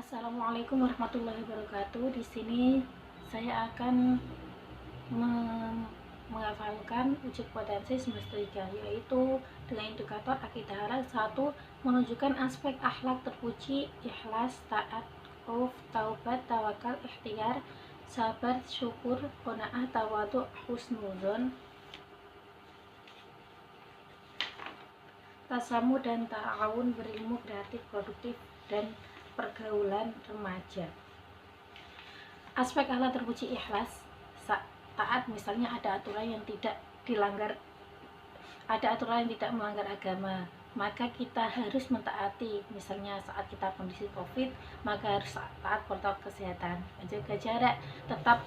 Assalamualaikum warahmatullahi wabarakatuh. Di sini saya akan menghafalkan uji kompetensi semester 3, yaitu dengan indikator akidah halal. 1. Menunjukkan aspek akhlak terpuji, ikhlas, taat, khauf, taubat, tawakal, ikhtiar, sabar, syukur, qanaah, tawadhu, husnuzon, tasamu dan ta'awun, berilmu, kreatif, produktif, dan pergaulan remaja. Aspek akhlak terpuji ikhlas, taat, misalnya ada aturan yang tidak dilanggar, ada aturan yang tidak melanggar agama, maka kita harus mentaati. Misalnya saat kita kondisi COVID, maka harus taat protokol kesehatan, menjaga jarak, tetap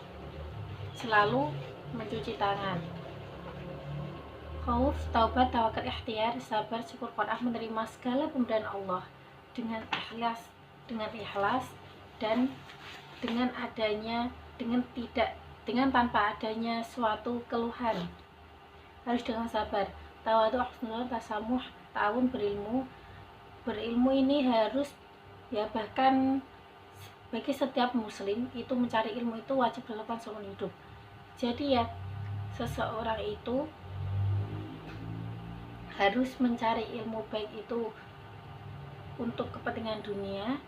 selalu mencuci tangan. Khauf, taubat, tawakal, ikhtiar, sabar, syukur, qanaah, menerima segala pemberian Allah dengan ikhlas dan dengan tanpa adanya suatu keluhan, harus dengan sabar. Tawadhu, husnuzon, tasamuh, ta'awun, berilmu ini harus, ya, bahkan bagi setiap muslim itu mencari ilmu itu wajib dilakukan seumur hidup. Jadi ya, seseorang itu harus mencari ilmu, baik itu untuk kepentingan dunia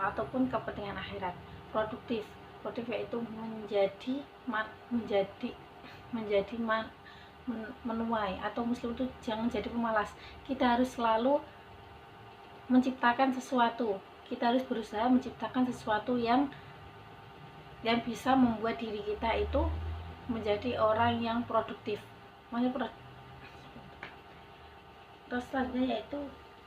ataupun kepentingan akhirat. Produktif yaitu menuai, atau muslim itu jangan jadi pemalas. Kita harus selalu menciptakan sesuatu, kita harus berusaha menciptakan sesuatu yang bisa membuat diri kita itu menjadi orang yang produktif. Terus selanjutnya yaitu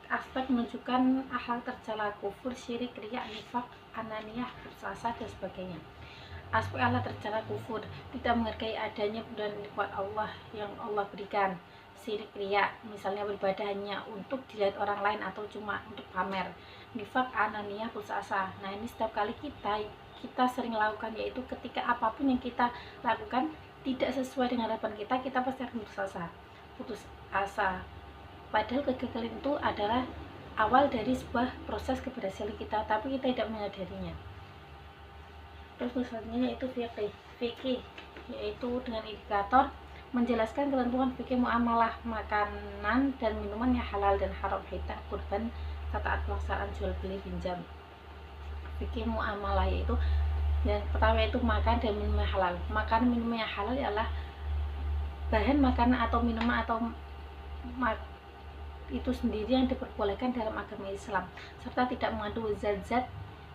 aspek menunjukkan akhlak tercela, kufur, syirik, riya, nifak, ananiyah, putus asa, dan sebagainya. Aspek akhlak tercela kufur, tidak menghargai adanya dan nikmat Allah yang Allah berikan. Syirik, riya, misalnya beribadah hanya untuk dilihat orang lain atau cuma untuk pamer. Nifak, ananiyah, putus asa. Nah, ini setiap kali kita sering lakukan, yaitu ketika apapun yang kita lakukan tidak sesuai dengan harapan kita pasti akan putus asa. Padahal kegagalan itu adalah awal dari sebuah proses keberhasilan kita, tapi kita tidak menyadarinya. Terus selanjutnya yaitu fikih, yaitu dengan indikator menjelaskan ketentuan fikih muamalah makanan dan minuman yang halal dan haram, hitam, kurban, ketaat pelaksanaan jual beli, pinjam. Fikih muamalah yaitu yang pertama yaitu makan dan minum yang halal. Makanan minum yang halal adalah bahan makanan atau minuman atau itu sendiri yang diperbolehkan dalam agama Islam, serta tidak mengandung zat-zat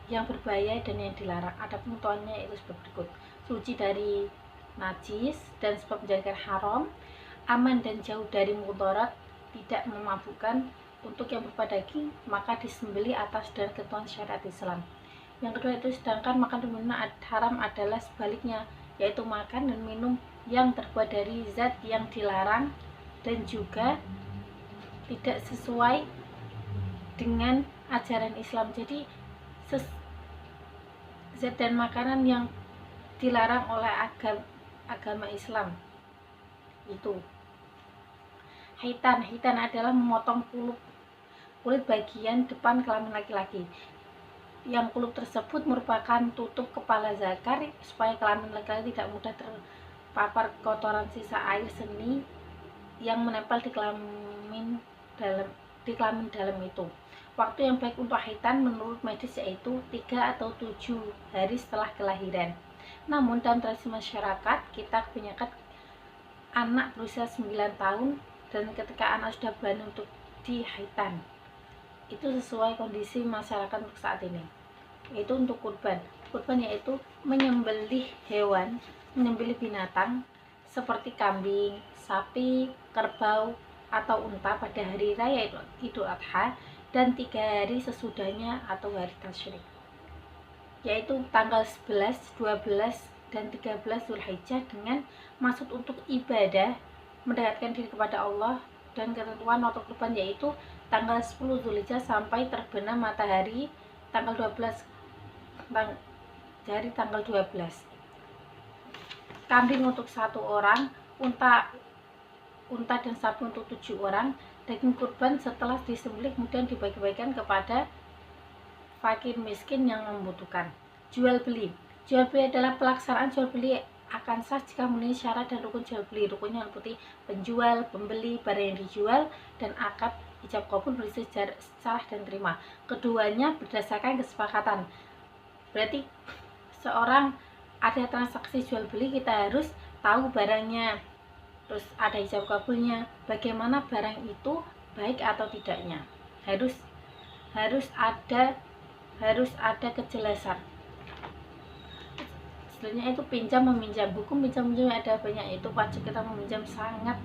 yang berbahaya dan yang dilarang. Ada ketentuannya itu seperti berikut: suci dari najis dan sebab menjadikan haram, aman dan jauh dari mudarat, tidak memabukkan. Untuk yang berupa daging maka disembelih atas dan ketentuan syariat Islam. Yang kedua itu sedangkan makan dan minum haram adalah sebaliknya, yaitu makan dan minum yang terbuat dari zat yang dilarang dan juga tidak sesuai dengan ajaran Islam. Jadi zat dan makanan yang dilarang oleh agama Islam itu hitan adalah memotong kulit bagian depan kelamin laki-laki. Yang kulit tersebut merupakan tutup kepala zakar supaya kelamin laki-laki tidak mudah terpapar kotoran sisa air seni yang menempel di kelamin dalam itu. Waktu yang baik untuk hitan menurut medis yaitu 3 atau 7 hari setelah kelahiran. Namun dalam tradisi masyarakat kita kebanyakan anak berusia 9 tahun, dan ketika anak sudah berani untuk dihitan, itu sesuai kondisi masyarakat untuk saat ini. Yaitu untuk kurban yaitu menyembelih hewan, menyembelih binatang seperti kambing, sapi, kerbau, atau unta pada hari raya Idul Adha dan 3 hari sesudahnya atau hari tasyrik, yaitu tanggal 11, 12, dan 13 Zulhijjah, dengan maksud untuk ibadah, mendekatkan diri kepada Allah. Dan ketentuan waktu kurban yaitu tanggal 10 Zulhijjah sampai terbenam matahari tanggal 12 dari tanggal 12. Kambing untuk 1 orang, unta dan sapi untuk 7 orang. Daging kurban setelah disembelih kemudian dibagi-bagikan kepada fakir miskin yang membutuhkan. Jual beli. Jual beli adalah pelaksanaan jual beli akan sah jika memenuhi syarat dan rukun jual beli. Rukunnya meliputi penjual, pembeli, barang yang dijual, dan akad ijab kabul berisi sah dan terima. Keduanya berdasarkan kesepakatan. Berarti seorang ada transaksi jual beli, kita harus tahu barangnya, terus ada ijab kabulnya, bagaimana barang itu baik atau tidaknya. Harus ada kejelasan. Sebenarnya itu pinjam meminjam. Hukum pinjam meminjam ada banyak, yaitu wajib kita meminjam sangat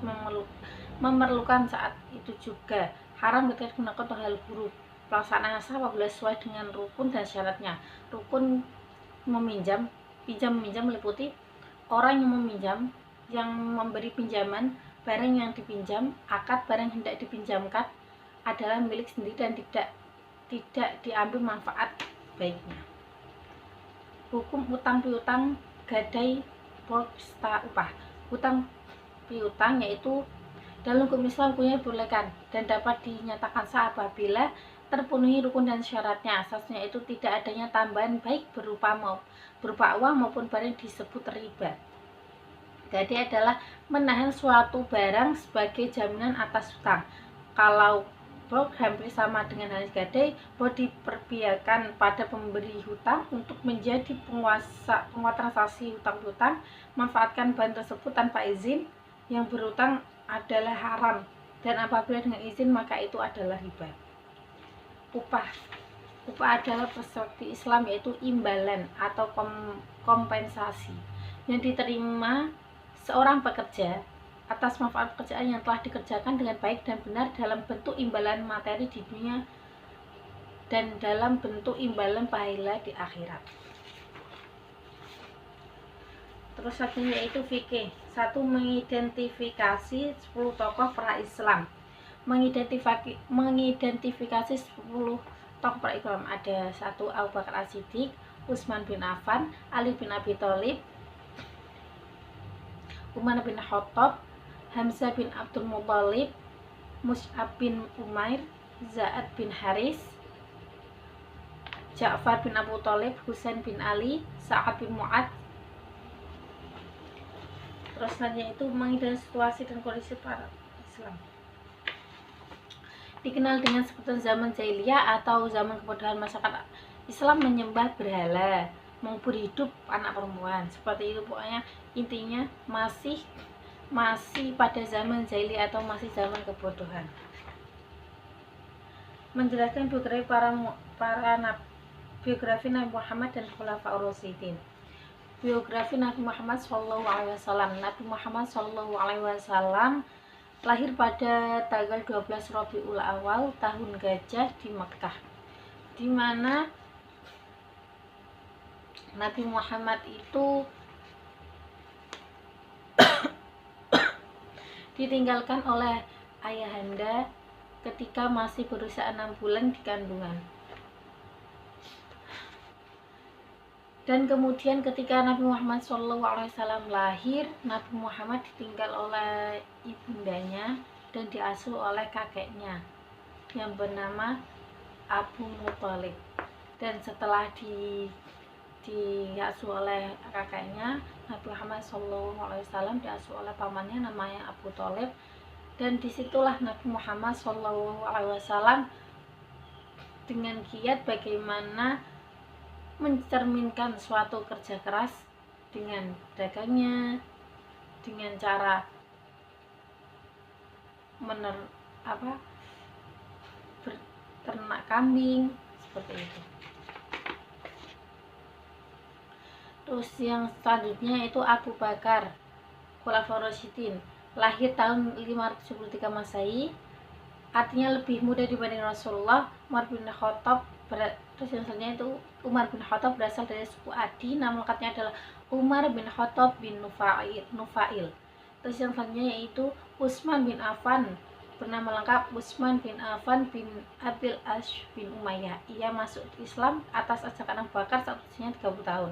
memerlukan saat itu juga. Haram ketika digunakan untuk hal buruk. Pelaksanaan sah apabila sesuai dengan rukun dan syaratnya. Rukun meminjam, pinjam meminjam meliputi orang yang meminjam, yang memberi pinjaman, barang yang dipinjam, akad barang yang hendak dipinjamkan adalah milik sendiri dan tidak diambil manfaat baiknya. Hukum utang piutang gadai porsta upah. Utang piutang yaitu dalam hukum Islam hukumnya dibolehkan dan dapat dinyatakan sah apabila terpenuhi rukun dan syaratnya. Asasnya itu tidak adanya tambahan baik berupa uang maupun barang disebut riba. Jadi adalah menahan suatu barang sebagai jaminan atas hutang. Kalau hampir sama dengan halnya gadai, bahwa diperbiarkan pada pemberi hutang untuk menjadi penguasa transaksi hutang piutang, manfaatkan barang tersebut tanpa izin yang berhutang adalah haram, dan apabila dengan izin maka itu adalah riba. Upah adalah perspektif Islam, yaitu imbalan atau kompensasi yang diterima seorang pekerja atas manfaat pekerjaan yang telah dikerjakan dengan baik dan benar dalam bentuk imbalan materi di dunia dan dalam bentuk imbalan pahala di akhirat. Terus satunya yaitu fikih. 1. Mengidentifikasi 10 tokoh pra-Islam. Mengidentifikasi 10 tokoh pra-Islam ada 1. Abu Bakar As-Siddiq, Utsman bin Affan, Ali bin Abi Thalib, Umar bin Khattab, Hamzah bin Abdul Muthalib, Mus'ab bin Umair, Za'ad bin Haris, Ja'far bin Abu Thalib, Husain bin Ali, Sa'ad bin Mu'ad. Terus selanjutnya itu mengidentifikasi situasi dan kondisi para Islam. Dikenal dengan sebutan zaman jahiliyah atau zaman kebodohan masyarakat Islam menyembah berhala, mengubur hidup anak perempuan. Seperti itu pokoknya, intinya masih pada zaman jahiliyah atau masih zaman kebodohan. Menjelaskan biografi Nabi Muhammad dan Khulafaur Rasyidin. Biografi Nabi Muhammad SAW. Nabi Muhammad SAW lahir pada tanggal 12 Rabiul Awal tahun Gajah di Mekkah, di mana Nabi Muhammad itu ditinggalkan oleh ayahanda ketika masih berusia 6 bulan di kandungan. Dan kemudian ketika Nabi Muhammad SAW lahir, Nabi Muhammad ditinggal oleh ibundanya dan diasuh oleh kakeknya yang bernama Abu Muthalib. Dan setelah diasuh oleh kakeknya, Nabi Muhammad SAW diasuh oleh pamannya namanya Abu Thalib. Dan disitulah Nabi Muhammad SAW dengan giat bagaimana mencerminkan suatu kerja keras dengan dagangnya, dengan cara berternak kambing, seperti itu. Terus yang selanjutnya itu Abu Bakar Khulafaur Rasyidin, lahir tahun 573 Masehi, artinya lebih muda dibanding Rasulullah. Umar bin Khattab terus yang selanjutnya itu Umar bin Khattab berasal dari suku Adi, nama lengkapnya adalah Umar bin Khattab bin Nufail. Terus yang selanjutnya yaitu Utsman bin Affan, bernama lengkap Utsman bin Affan bin Abil As bin Umayyah. Ia masuk Islam atas ajakan Abu Bakar saat usianya 30 tahun.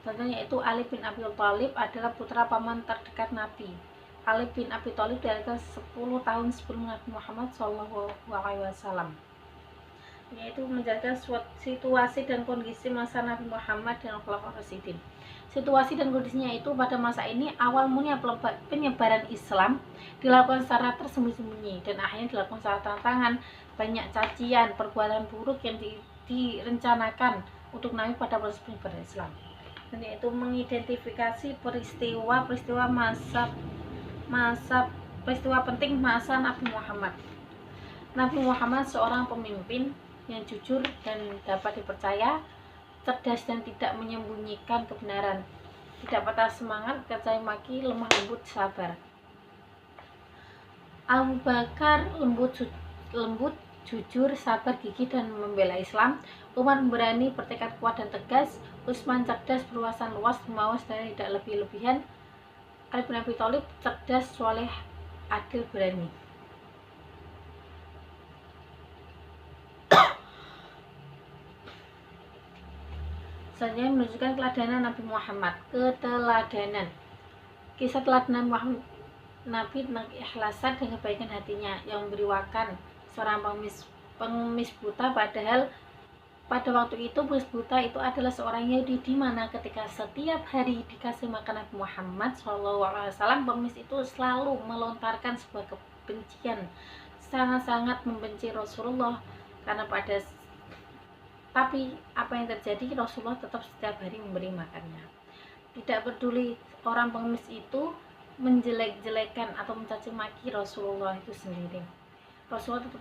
Selanjutnya yaitu Ali bin Abi Thalib, adalah putra paman terdekat Nabi. Ali bin Abi Thalib dilahirkan 10 tahun sebelum Nabi Muhammad SAW. yaitu menjaga situasi dan kondisi masa Nabi Muhammad dan Khulafaur Rasyidin. Situasi dan kondisinya itu pada masa ini awal mulanya penyebaran Islam dilakukan secara tersembunyi dan akhirnya dilakukan secara terang-terangan. Banyak cacian, perbuatan buruk yang direncanakan untuk Nabi pada proses penyebaran Islam, dan yaitu mengidentifikasi peristiwa peristiwa penting masa Nabi Muhammad. Nabi Muhammad seorang pemimpin yang jujur dan dapat dipercaya, cerdas dan tidak menyembunyikan kebenaran, tidak patah semangat, caci maki, lemah lembut, sabar. Abu Bakar lembut, jujur, sabar, gigih dan membela Islam. Umar berani, bertekad kuat dan tegas. Utsman cerdas, berwawasan luas, mawas dan tidak lebih-lebihan. Ali bin Abi Thalib cerdas, soleh, adil, berani. Selanjutnya menunjukkan keteladanan Nabi Muhammad. Keteladanan, kisah teladan Muhammad, Nabi tentang ikhlasan dan kebaikan hatinya yang memberi makan seorang pengemis buta, padahal pada waktu itu pengemis buta itu adalah seorang Yahudi, di mana ketika setiap hari dikasih makan Nabi Muhammad SAW, pengemis itu selalu melontarkan sebuah kebencian, sangat-sangat membenci Rasulullah. Tapi apa yang terjadi, Rasulullah tetap setiap hari memberi makannya. Tidak peduli orang pengemis itu menjelek-jelekan atau mencaci maki Rasulullah itu sendiri, Rasulullah tetap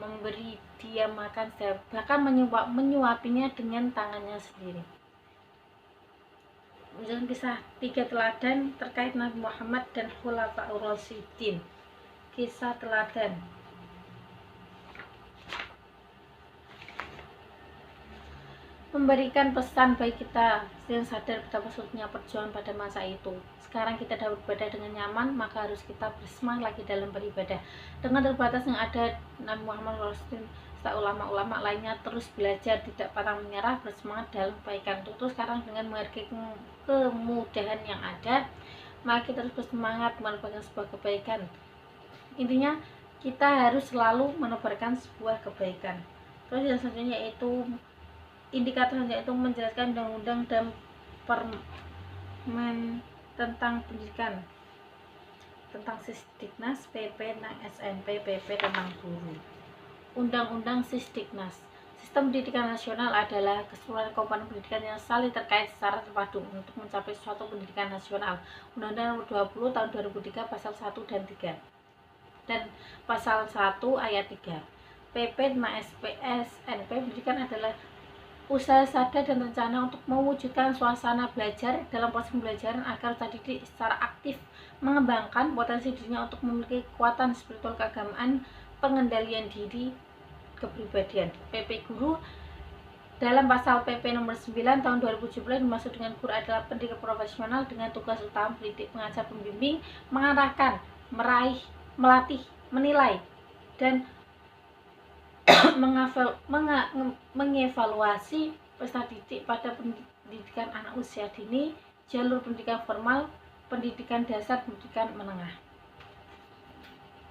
memberi dia makan, bahkan menyuapinya dengan tangannya sendiri. Menjelaskan kisah 3 teladan terkait Nabi Muhammad dan Khulafaur Rasyidin. Kisah teladan. Memberikan pesan bagi kita yang sadar betapa sulitnya perjuangan pada masa itu. Sekarang kita dapat beribadah dengan nyaman, maka harus kita bersemangat lagi dalam beribadah. Dengan terbatas yang ada, Nabi Muhammad SAW serta ulama-ulama lainnya terus belajar, tidak pantang menyerah, bersemangat dalam kebaikan. Tentu sekarang dengan menghargai kemudahan yang ada, maka kita harus bersemangat menebarkan sebuah kebaikan. Intinya kita harus selalu menebarkan sebuah kebaikan. Terus yang selanjutnya yaitu indikator yaitu menjelaskan undang-undang dan permen tentang pendidikan, tentang Sisdiknas, PP tentang SMP, PP tentang guru. Undang-undang Sisdiknas. Sistem pendidikan nasional adalah keseluruhan komponen pendidikan yang saling terkait secara terpadu untuk mencapai suatu pendidikan nasional. Undang-Undang Nomor 20 Tahun 2003 Pasal 1 dan 3 dan Pasal 1 Ayat 3. PP tentang SNP pendidikan adalah usaha sadar dan rencana untuk mewujudkan suasana belajar dalam proses pembelajaran agar terdidik secara aktif, mengembangkan potensi dirinya untuk memiliki kekuatan spiritual keagamaan, pengendalian diri, kepribadian. PP Guru dalam pasal PP nomor 9 tahun 2017 dimaksud dengan guru adalah pendidik profesional dengan tugas utama pendidik, pengajar, pembimbing, mengarahkan, meraih, melatih, menilai, dan mengevaluasi peserta didik pada pendidikan anak usia dini, jalur pendidikan formal, pendidikan dasar, pendidikan menengah.